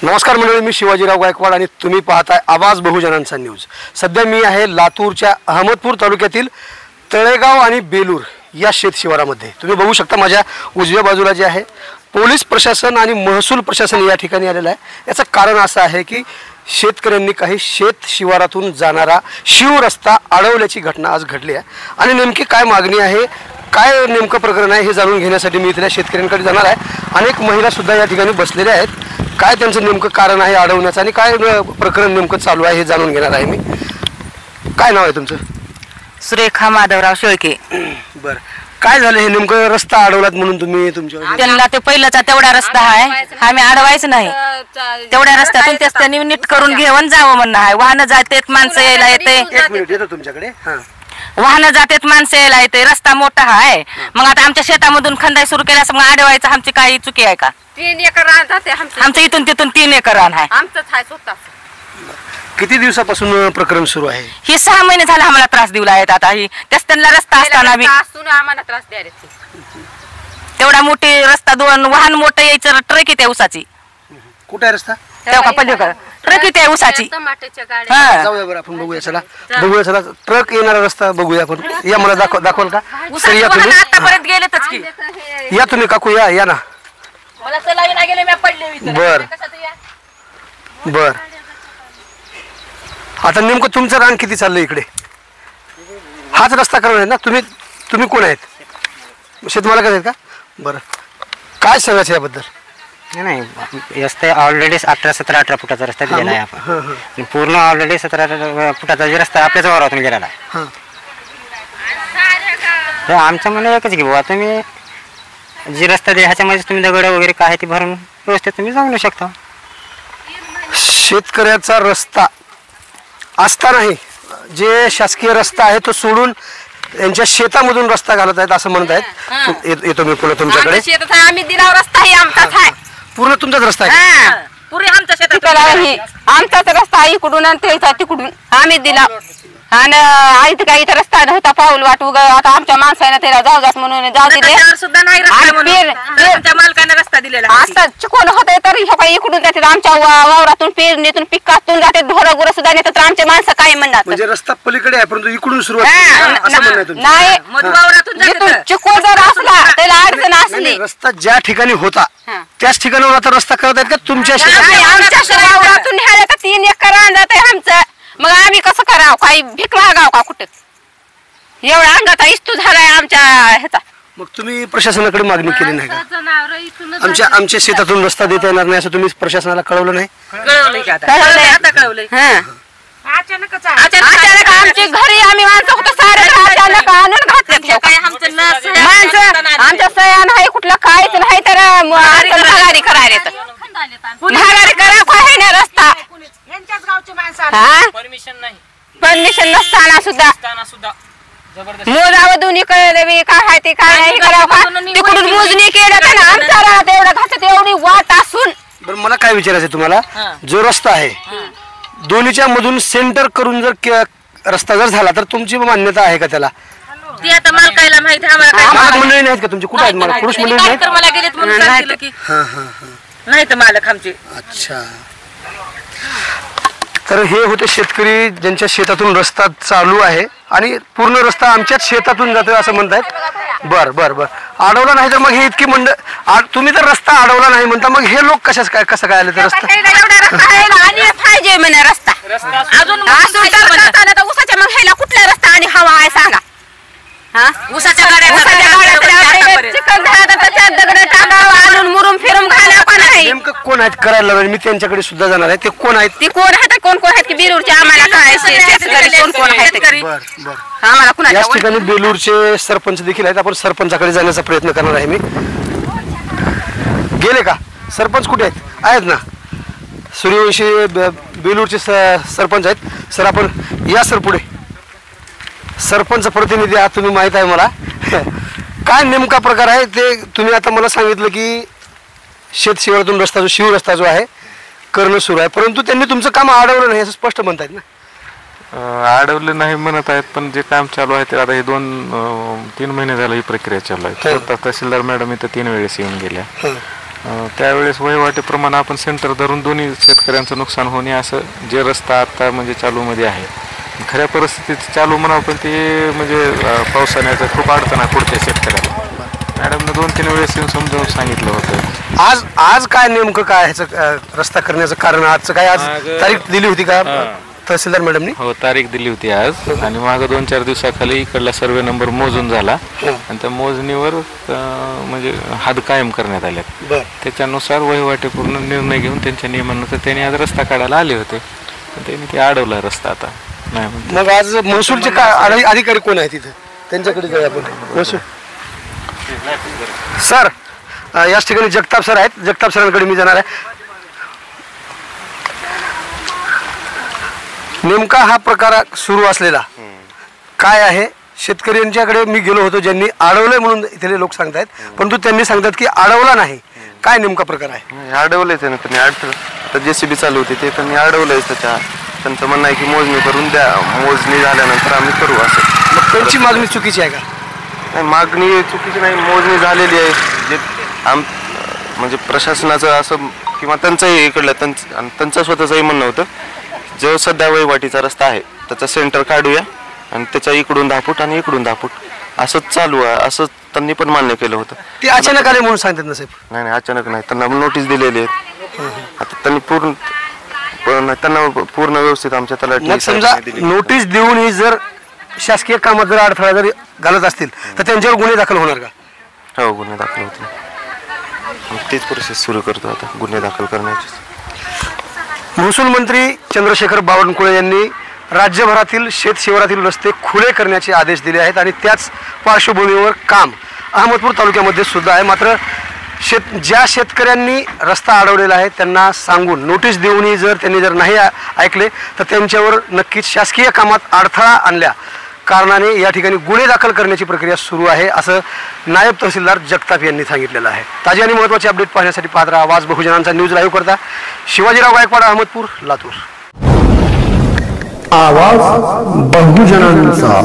नमस्कार मंडळी, मी शिवाजीराव गायकवाड आणि तुम्ही पाहताय आवाज बहुजनांचा न्यूज। सध्या मी आहे लातूरच्या अहमदपूर तालुक्यातील तळेगाव आणि बेलूर या शेत शिवारामध्ये। तुम्ही बघू शकता माझ्या उजव्या बाजूला जे आहे पोलीस प्रशासन आणि महसूल प्रशासन या ठिकाणी आलेलं आहे। याचं कारण असं आहे की शेतकऱ्यांनी काही शेत शिवारातून जाणारा शिव रस्ता अडवल्याची घटना आज घडली आहे आणि नेमकी काय मागणी आहे, काय नेमकं प्रकरण आहे हे जाणून घेण्यासाठी मी इथल्या शेतकऱ्यांकडे जाणार आहे। अनेक महिला सुद्धा या ठिकाणी बसलेल्या आहेत। काय त्यांचं नेमकं कारण आहे अडवण्याचं आणि काय प्रकरण नेमकं चालू आहे हे जाणून घेणार आहे मी। काय नाव आहे तुमचं? सुरेखा माधवराव शेळके। बरं, काय झालं हे नेमकं? रस्ता अडवलात म्हणून तुम्ही तुमच्या त्यांना ते पहिलाचा तेवढा रस्ता आहे, आम्ही अडवायचं नाही। तेवढ्या रस्त्यातून तेच त्यांनी नीट करून घेऊन जावं म्हणणं आहे। वाहनं जातेत, माणसं यायला येते। एक मिनिट येतो तुमच्याकडे। हां, वाहनं जातेत, माणसं यायला येते, रस्ता मोठा आहे। मग आता आमच्या शेतामधून खंदाई सुरू केल्यास मग अडवायचं आमची काही चुकी आहे का? 3 एकर रान जाते आमचं इथून तिथून 3 एकर रान आहे। आमचंच आहे स्वतःच। किती दिवसापासून प्रकरण सुरू आहे? हे 6 महिने झाले आम्हाला त्रास देऊ लागत। आता ही त्याच त्यांना रस्ता असताना बी असून आम्हाला त्रास द्यायला तेवढा मोठी रस्ता, 2 वाहन मोठं यायचं, ट्रक येते उसाची। कुठे आहे रस्ता? तेव्हा पलीकडे ट्रक येते उसाची। टमाट्याच्या गाड्या हा, जाऊया बरं, आपण बघूया। चला बघूया, चला ट्रक येणारा रस्ता बघूया आपण। या, मला दाखवाल का? सर या तुम्ही, आतापर्यंत गेलेतच की। या तुम्ही काकू, या ना। मला चलावी ना गेले, मी पडले इथं। बर बर, आता नेमकं तुमचं रान किती चाललंय इकडे? हाच रस्ता करणार आहे ना तुम्ही? तुम्ही कोण आहेत? शेतमालक आहेत का? बरं, काय सांगायचं याबद्दल? नाही, रस्ता ऑलरेडी 18-17-18 फुटाचा रस्ता दिलेला आहे आपण। पूर्ण ऑलरेडी 17 फुटाचा जे रस्ता आपल्याच वावरातून गेलेला आहे। आमचं म्हणणं एकच की बाबा, तुम्ही जी रस्ता दे ह्याच्यामध्ये तुम्ही दगड वगैरे काय आहे ती भरून व्यवस्थित तुम्ही जाऊ शकता। शेतकऱ्याचा रस्ता असतानाही जे शासकीय रस्ता आहे तो सोडून यांच्या शेतामधून रस्ता घालत आहेत असं म्हणत आहेत। येतो मी पुन्हा तुमच्याकडे। शेतात आहे, आम्ही दिला रस्ता ही आमचाच आहे। पूर्ण तुमचाच रस्ता आहे? पुरे आमच्या शेतात आमचाच रस्ता आहे, इकडून आणि त्याचा तिकडून आम्ही दिला। आणि काही इथं रस्ता नव्हता, पाऊल वाट उगा आता आमच्या माणसाने त्याला जाऊ जात म्हणून जाऊ दिले सुद्धा नाही रस्ता, मालकाने रस्ता दिलेला असं चुकून होतंय तर काही इकडून जाते आमच्या वावरातून, पेरणीतून, पिकातून जाते, ढोरं गुरं सुद्धा नेतात, तर आमचे माणसं काय म्हणतात? म्हणजे रस्ता पलीकडे आहे परंतु इकडून सुरुवात असं म्हणणं आहे तुमचं? नाही, वावरातून चुकून जर असला त्याला अडचण असली, नाही, रस्ता ज्या ठिकाणी होता त्याच ठिकाणावर आता रस्ता करत आहेत का तुमच्या नाही, आमच्या वावरातून न्यायला तर 3 एकर रान जात आहे आमचं। मग आम्ही कसं करावं? काही भीक मागाव का कुठं? एवढा अंगाचा इस्तू झालाय आमच्या ह्याचा। मग तुम्ही प्रशासनाकडे मागणी केली नाही का? आमच्या शेतातून रस्ता देता येणार नाही असं तुम्ही प्रशासनाला कळवलं नाही? अचानक आमची घरी आम्ही माणसं होतो सारे, अचानक आणून घातले माणसं। आमच्या सह्या नाही, कुठलं काहीच नाही, तर महागारी करायला येतं। महागारी करा काय नाही रस्ता, परमिशन नसताना सुद्धा मोजावं दोन्ही कळले काय आहे ते काय नाही करावं का? तिकडून मोजणी केलं तर आमचा राहत एवढा घातत, एवढी वाट असून। बरं, मला काय विचारायचं तुम्हाला, जो रस्ता आहे दोन्हीच्या मधून सेंटर करून जर रस्ता जर झाला तर तुमची मान्यता आहे का त्याला? ती आता मालकाला माहिती, आम्हाला मालक मंडळी नाहीत का तुमची? कुठे आहेत मालक? पुरुष मंडळी नाहीत? तर मला गेलेत म्हणून सांगितलं की नाही तर मालक आमचे। अच्छा, तर हे होते शेतकरी ज्यांच्या शेतातून रस्ता चालू आहे आणि पूर्ण रस्ता आमच्याच शेतातून जातोय असं म्हणतायत। बर बर बर, अडवला नाही तर मग हे इतकी तुम्ही तर रस्ता अडवला नाही म्हणता, मग हे लोक कसं काय आले तर रस्ता पाहिजे म्हणे रस्ता अजून उसाच्या, मग ह्याला कुठला रस्ता आणि हवा आहे सांगा? उसाच्या गाड्या आणून मुरुम फिरून घाला का नाही? नेमकं कोण आहेत करायला? मी त्यांच्याकडे सुद्धा जाणार आहे। ते कोण आहेत? ती कोण आहेत? कोण आहेत की बिरूरचे? आम्हाला काय कोण आहेत? बर बर, आम्हाला कुणाच्या याच ठिकाणी बेलूरचे सरपंच देखील आहेत। आपण सरपंचाकडे जाण्याचा प्रयत्न करणार आहे मी। गेले का? सरपंच कुठे आहेत? आहेत ना, सूर्यवंशी बेलूरचे सरपंच आहेत। सर आपण या, सर पुढे। सरपंच प्रतिनिधी आहात तुम्ही, माहित आहे मला। काय नेमका प्रकार आहे ते तुम्ही आता मला सांगितलं की शेत शिवारातून रस्ता जो शिव रस्ता जो आहे करणं सुरू आहे, परंतु त्यांनी तुमचं काम अडवलं नाही असं स्पष्ट म्हणतायत ना? अडवलं नाही म्हणत आहेत, पण जे काम चालू आहे ते आता हे 2-3 महिने झालं ही प्रक्रिया चालू आहे। तहसीलदार मॅडम इथं 3 वेळेस येऊन गेल्या, त्यावेळेस वहिवाटीप्रमाणे आपण सेंटर धरून दोन्ही शेतकऱ्यांचं नुकसान होणे असं जे रस्ता आता म्हणजे चालूमध्ये आहे. खऱ्या परिस्थितीत चालू म्हणावं पण ते म्हणजे पावसाण्याचं खूप अडचण आहे पुढच्या शेतकऱ्याला. मॅडमनं 2-3 वेळेस येऊन समजावून सांगितलं होतं. आज काय नेमकं काय ह्याचं रस्ता करण्याचं कारण आजचं काय आज तारीख दिली होती का तहसीलदार मॅडमनी? हो, तारीख दिली होती आज. आणि मागं 2-4 दिवसाखाली इकडला सर्वे नंबर मोजून झाला आणि त्या मोजणीवर म्हणजे हद कायम करण्यात आल्यात. त्याच्यानुसार वहिवाटीपूर्ण निर्णय घेऊन त्यांच्या नियमानुसार त्यांनी आज रस्ता काढायला आले होते. त्यांनी ते अडवला रस्ता आता नाही म्हणते. मग आज महसूलचे काय अधिकारी कोण आहे तिथे त्यांच्याकडे जाऊया आपण. महसूल सर याच ठिकाणी जगताप सर आहेत. जगताप सरांकडे मी जाणार आहे. नेमका हा प्रकार सुरू असलेला काय आहे? शेतकऱ्यांच्याकडे मी गेलो होतो ज्यांनी अडवलंय म्हणून इथले लोक सांगतायत, परंतु त्यांनी सांगतात की अडवला नाही. काय नेमका प्रकार आहे? अडवलंय त्याने, त्यांनी आता JCB चालू होती ते त्यांनी अडवलंय. त्यांचं म्हणणं आहे की मोजणी करून द्या, मोजणी झाल्यानंतर आम्ही करू असं. मग त्यांची मागणी चुकीची आहे का? नाही, मागणी चुकीची नाही, मोजणी झालेली आहे. जे म्हणजे प्रशासनाचं असं किंवा त्यांचंही इकडलं त्यांचं स्वतःचंही म्हणणं होतं जो सध्या वहिवाटीचा रस्ता आहे त्याचं सेंटर काढूया आणि त्याच्या इकडून 10 फूट आणि इकडून 10 फूट असंच चालू आहे असं त्यांनी पण मान्य केलं होतं. ते अचानक आले म्हणून सांगतात ना साहेब? नाही, अचानक नाही, त्यांना नोटीस दिलेली आहे. आता त्यांनी पूर्ण व्यवस्थित आमच्या तलाठी समजा नोटीस देऊनही जर शासकीय कामात जर अडथळा जर घालत असतील तर त्यांच्यावर गुन्हे दाखल होणार का? हो, गुन्हे दाखल होते. तीच प्रोसेस सुरू करतो आता गुन्हे दाखल करण्याची. महसूल मंत्री चंद्रशेखर बावनकुळे यांनी राज्यभरातील शेतशिवारातील रस्ते खुले करण्याचे आदेश दिले आहेत आणि त्याच पार्श्वभूमीवर काम अहमदपूर तालुक्यामध्ये सुद्धा आहे. मात्र ज्या शेतकऱ्यांनी रस्ता अडवलेला आहे त्यांना सांगून नोटीस देऊनही जर त्यांनी नाही ऐकले तर त्यांच्यावर नक्कीच शासकीय कामात अडथळा आणल्या कारणाने या ठिकाणी गुन्हे दाखल करण्याची प्रक्रिया सुरू आहे असं नायब तहसीलदार जगताप यांनी सांगितलेलं आहे. ताजे आणि महत्त्वाचे अपडेट पाहण्यासाठी पाहत राहा आवाज बहुजनांचा न्यूज लाईव्ह करता शिवाजीराव गायकवाड, अहमदपूर, लातूर. आवाज बहुजनांचा.